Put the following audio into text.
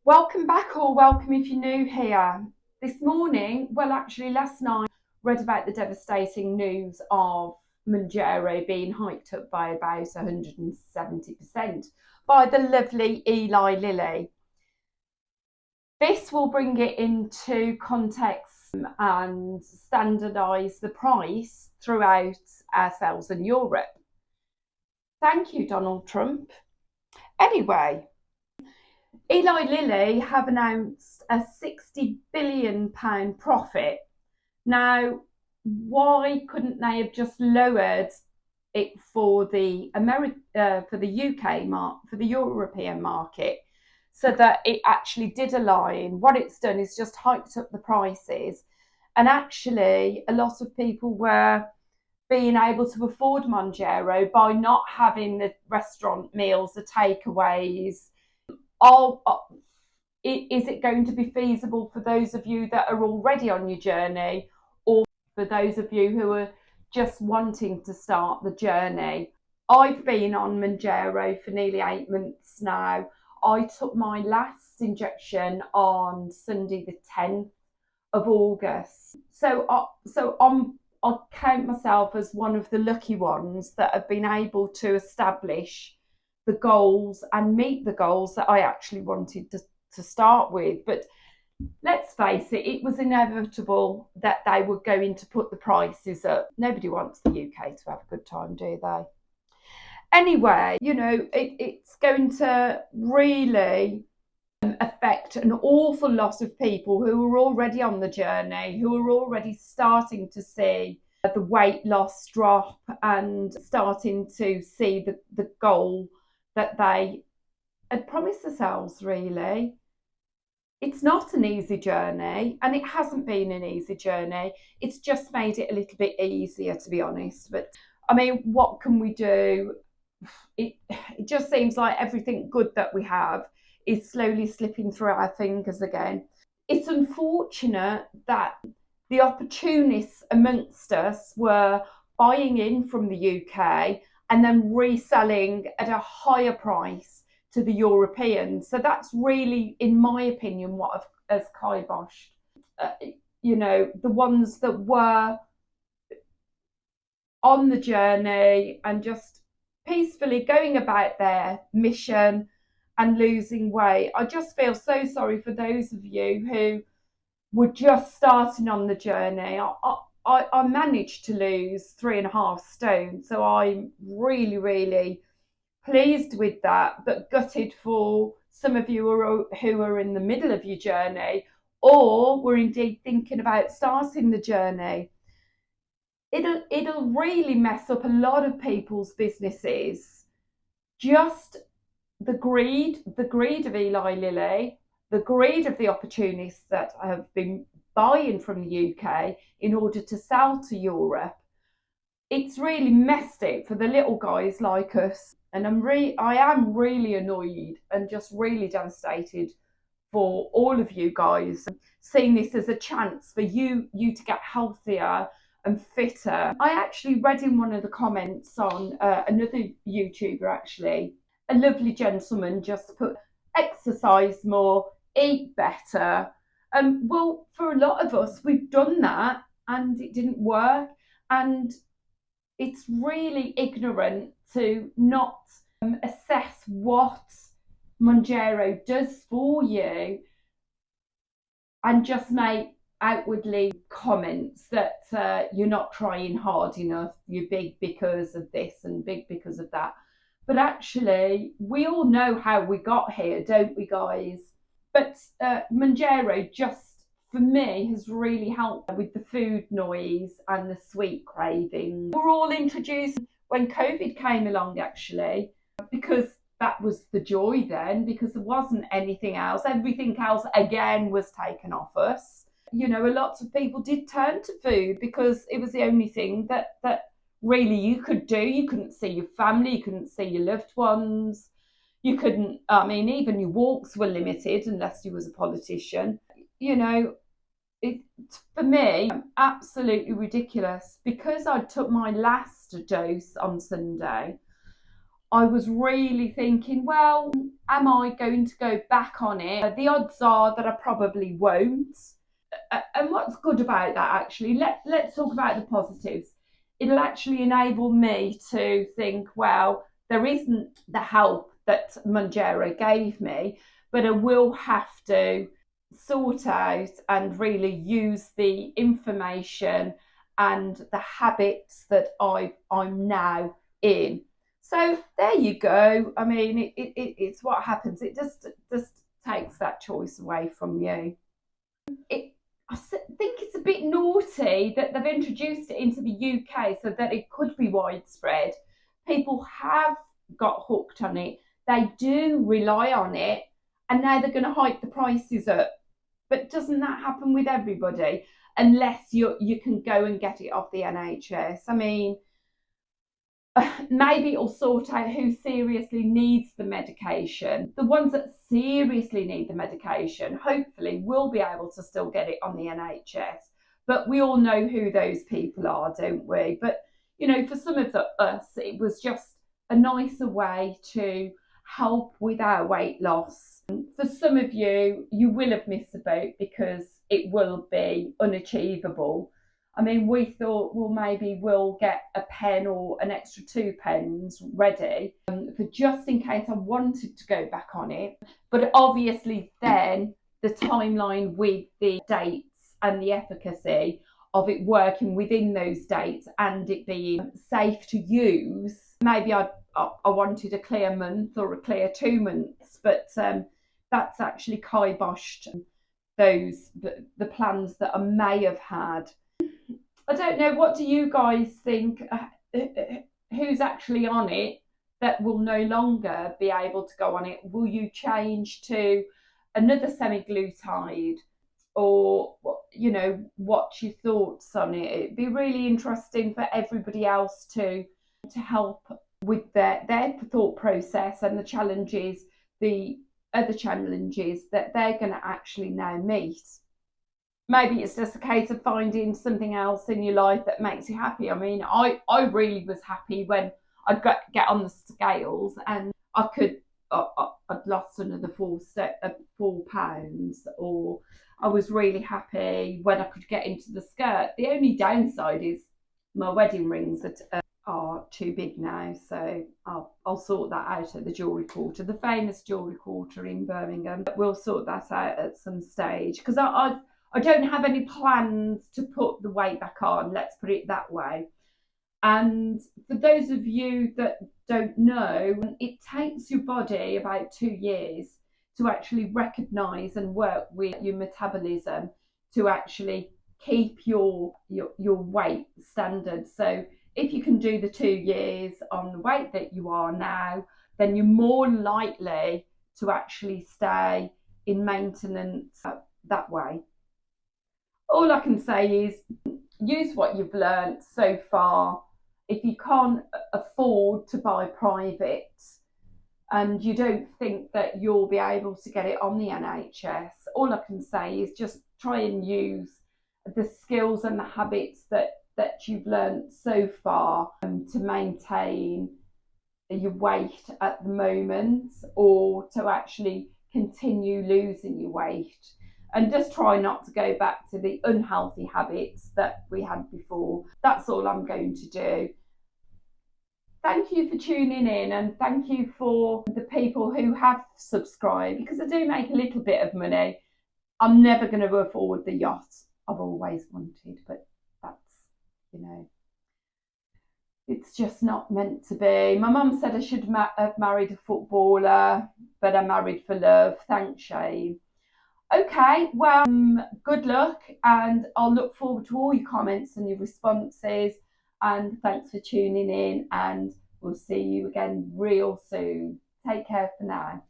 Welcome back, or welcome if you're new here. This morning, well, actually, last night, read about the devastating news of Mounjaro being hiked up by about 170% by the lovely Eli Lilly. This will bring it into context and standardise the price throughout ourselves in Europe. Thank you, Donald Trump. Anyway, Eli Lilly have announced a £60 billion profit. Now, why couldn't they have just lowered it for the UK for the European market, so that it actually did align? What it's done is just hiked up the prices, and actually, a lot of people were being able to afford Mounjaro by not having the restaurant meals, the takeaways. Is it going to be feasible for those of you that are already on your journey, or for those of you who are just wanting to start the journey? I've been on Mounjaro for nearly 8 months now. I took my last injection on Sunday the 10th of August. I count myself as one of the lucky ones that have been able to establish the goals and meet the goals that I actually wanted to start with. But let's face it, it was inevitable that they were going to put the prices up. Nobody wants the UK to have a good time, do they? Anyway, it's going to really affect an awful lot of people who are already on the journey, who are already starting to see the weight loss drop and starting to see the goal that they had promised themselves. Really, it's not an easy journey, and it hasn't been an easy journey. It's just made it a little bit easier, to be honest. But I mean, what can we do? It just seems like everything good that we have is slowly slipping through our fingers again. It's unfortunate that the opportunists amongst us were buying in from the UK and then reselling at a higher price to the Europeans. So that's really, in my opinion, what has kiboshed. The ones that were on the journey and just peacefully going about their mission and losing weight. I just feel so sorry for those of you who were just starting on the journey. I managed to lose 3.5 stone, so I'm really, really pleased with that, but gutted for some of you who are in the middle of your journey, or were indeed thinking about starting the journey. It'll really mess up a lot of people's businesses. Just the greed of Eli Lilly, the greed of the opportunists that have been buying from the UK in order to sell to Europe. It's really messed it for the little guys like us, and I am really annoyed and just really devastated for all of you guys, seeing this as a chance for you to get healthier and fitter. I actually read in one of the comments on another YouTuber, actually, a lovely gentleman just put, exercise more, eat better. Well, for a lot of us, we've done that and it didn't work. And it's really ignorant to not assess what Mounjaro does for you and just make outwardly comments that you're not trying hard enough, you're big because of this and big because of that. But actually, we all know how we got here, don't we, guys? But Mounjaro, just for me, has really helped with the food noise and the sweet craving. We're all introduced when COVID came along, actually, because that was the joy then, because there wasn't anything else. Everything else, again, was taken off us. A lot of people did turn to food because it was the only thing that really you could do. You couldn't see your family, you couldn't see your loved ones, you couldn't, even your walks were limited unless you was a politician. It, for me, absolutely ridiculous. Because I took my last dose on Sunday, I was really thinking, well, am I going to go back on it? The odds are that I probably won't. And what's good about that, actually, let's talk about the positives. It'll actually enable me to think, well, there isn't the help that Mounjaro gave me, but I will have to sort out and really use the information and the habits that I'm now in. So there you go. I mean, it's what happens. It just takes that choice away from you. I think it's a bit naughty that they've introduced it into the UK so that it could be widespread. People have got hooked on it. They do rely on it, and now they're going to hike the prices up. But doesn't that happen with everybody? Unless you can go and get it off the NHS. I mean, maybe it'll sort out who seriously needs the medication. The ones that seriously need the medication, hopefully, will be able to still get it on the NHS. But we all know who those people are, don't we? But, you know, for some of us, it was just a nicer way to help with our weight loss. For some of you, you will have missed the boat because it will be unachievable. I mean, we thought, well, maybe we'll get a pen or an extra 2 pens ready for just in case I wanted to go back on it. But obviously then the timeline with the dates and the efficacy of it working within those dates and it being safe to use, maybe I wanted a clear month or a clear 2 months, but that's actually kiboshed the plans that I may have had. I don't know, what do you guys think? Who's actually on it that will no longer be able to go on it? Will you change to another semi-glutide? Or, you know, what's your thoughts on it? It'd be really interesting for everybody else to help with their thought process and the challenges, the other challenges that they're going to actually now meet. Maybe it's just a case of finding something else in your life that makes you happy. I mean, I really was happy when I'd get on the scales and I'd lost another 4 pounds, or I was really happy when I could get into the skirt. The only downside is my wedding rings are too big now, so I'll sort that out at the jewellery quarter, the famous jewellery quarter in Birmingham. We'll sort that out at some stage because I don't have any plans to put the weight back on, let's put it that way. And for those of you that don't know, it takes your body about 2 years to actually recognise and work with your metabolism to actually keep your weight standard. So if you can do the 2 years on the weight that you are now, then you're more likely to actually stay in maintenance that way. All I can say is use what you've learned so far. If you can't afford to buy private and you don't think that you'll be able to get it on the NHS, all I can say is just try and use the skills and the habits that you've learned so far to maintain your weight at the moment, or to actually continue losing your weight. And just try not to go back to the unhealthy habits that we had before. That's all I'm going to do. Thank you for tuning in, and thank you for the people who have subscribed, because I do make a little bit of money. I'm never going to afford the yacht I've always wanted, but that's, you know, it's just not meant to be. My mum said I should have married a footballer, but I married for love. Thanks, Shane. Okay, well, good luck, and I'll look forward to all your comments and your responses, and thanks for tuning in, and we'll see you again real soon. Take care for now.